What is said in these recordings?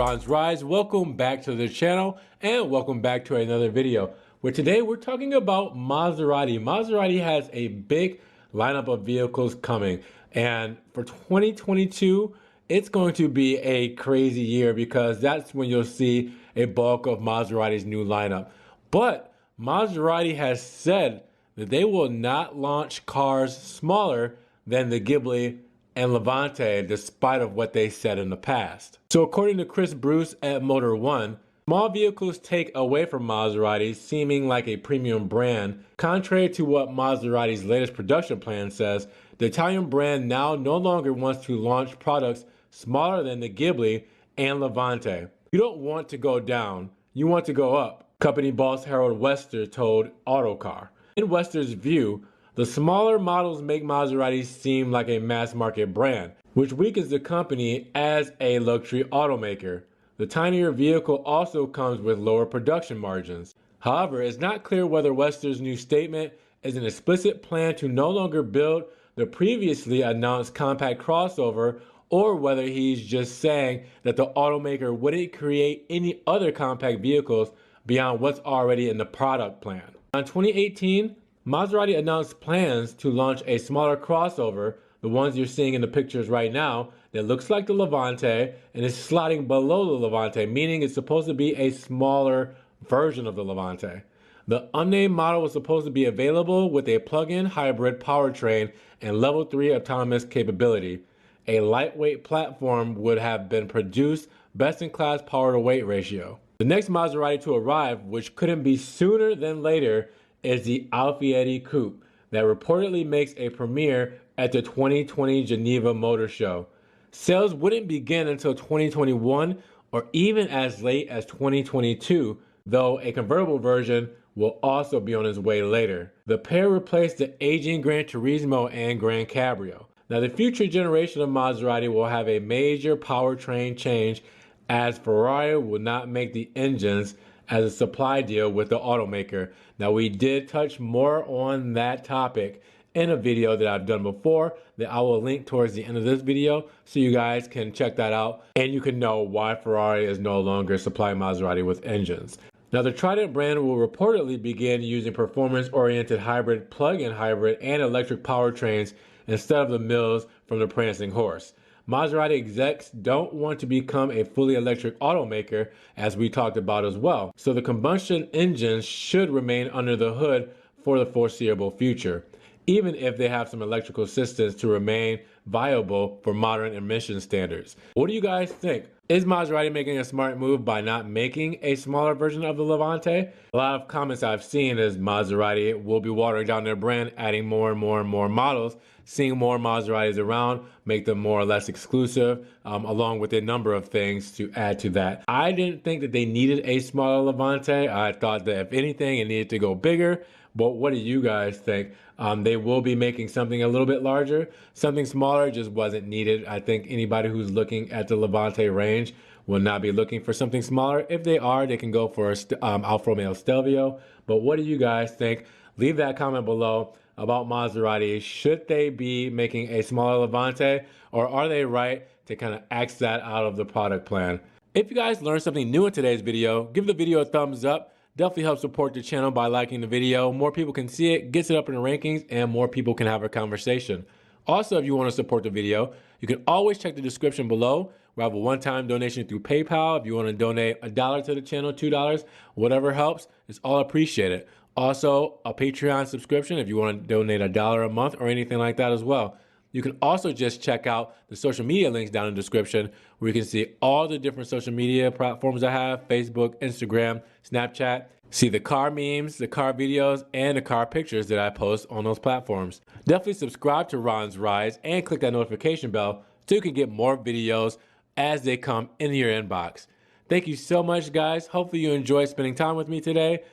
Ron's Rise. Welcome back to the channel and welcome back to another video where today we're talking about Maserati. Maserati has a big lineup of vehicles coming, and for 2022 it's going to be a crazy year because that's when you'll see a bulk of Maserati's new lineup. But Maserati has said that they will not launch cars smaller than the Ghibli and Levante, despite of what they said in the past. So according to Chris Bruce at Motor One, small vehicles take away from Maserati, seeming like a premium brand. Contrary to what Maserati's latest production plan says, the Italian brand now no longer wants to launch products smaller than the Ghibli and Levante. You don't want to go down, you want to go up, company boss Harold Wester told Autocar. In Wester's view, the smaller models make Maserati seem like a mass market brand, which weakens the company as a luxury automaker. The tinier vehicle also comes with lower production margins. However, it's not clear whether Wester's new statement is an explicit plan to no longer build the previously announced compact crossover, or whether he's just saying that the automaker wouldn't create any other compact vehicles beyond what's already in the product plan. In 2018, Maserati announced plans to launch a smaller crossover, the ones you're seeing in the pictures right now, that looks like the Levante and is sliding below the Levante, meaning it's supposed to be a smaller version of the Levante. The unnamed model was supposed to be available with a plug-in hybrid powertrain and level 3 autonomous capability. A lightweight platform would have been produced, best-in-class power-to-weight ratio. The next Maserati to arrive, which couldn't be sooner than later, is the Alfieri Coupe that reportedly makes a premiere at the 2020 Geneva Motor Show. Sales wouldn't begin until 2021 or even as late as 2022, though a convertible version will also be on its way later. The pair replaced the aging Gran Turismo and Gran Cabrio. Now, the future generation of Maserati will have a major powertrain change, as Ferrari will not make the engines as a supply deal with the automaker. Now, we did touch more on that topic in a video that I've done before that I will link towards the end of this video, so you guys can check that out and you can know why Ferrari is no longer supplying Maserati with engines. Now, the Trident brand will reportedly begin using performance-oriented hybrid, plug-in hybrid, and electric powertrains instead of the mills from the prancing horse. Maserati execs don't want to become a fully electric automaker, as we talked about as well. So the combustion engines should remain under the hood for the foreseeable future, even if they have some electrical systems to remain viable for modern emission standards. What do you guys think? Is Maserati making a smart move by not making a smaller version of the Levante? A lot of comments I've seen is Maserati will be watering down their brand, adding more and more and more models, seeing more Maseratis around, make them more or less exclusive, along with a number of things to add to that. I didn't think that they needed a smaller Levante. I thought that if anything, it needed to go bigger. But what do you guys think? They will be making something a little bit larger. Something smaller just wasn't needed. I think anybody who's looking at the Levante range will not be looking for something smaller. If they are, they can go for Alfa Romeo Stelvio. But what do you guys think? Leave that comment below about Maserati. Should they be making a smaller Levante, or are they right to kind of X that out of the product plan? If you guys learned something new in today's video, give the video a thumbs up. Definitely help support the channel by liking the video. More people can see it, gets it up in the rankings, and more people can have a conversation. Also, if you want to support the video, you can always check the description below. We have a one-time donation through PayPal. If you want to donate $1 to the channel, $2, whatever helps, it's all appreciated. Also, a Patreon subscription if you want to donate $1 a month or anything like that as well. You can also just check out the social media links down in the description, where you can see all the different social media platforms I have: Facebook, Instagram, Snapchat. See the car memes, the car videos, and the car pictures that I post on those platforms. Definitely subscribe to Ron's Rise and click that notification bell so you can get more videos as they come in your inbox. Thank you so much, guys. Hopefully you enjoyed spending time with me today.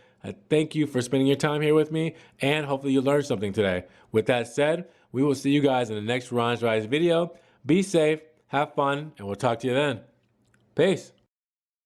Thank you for spending your time here with me, and hopefully you learned something today. With that said, we will see you guys in the next Ron's Rise video. Be safe, have fun, and we'll talk to you then. Peace.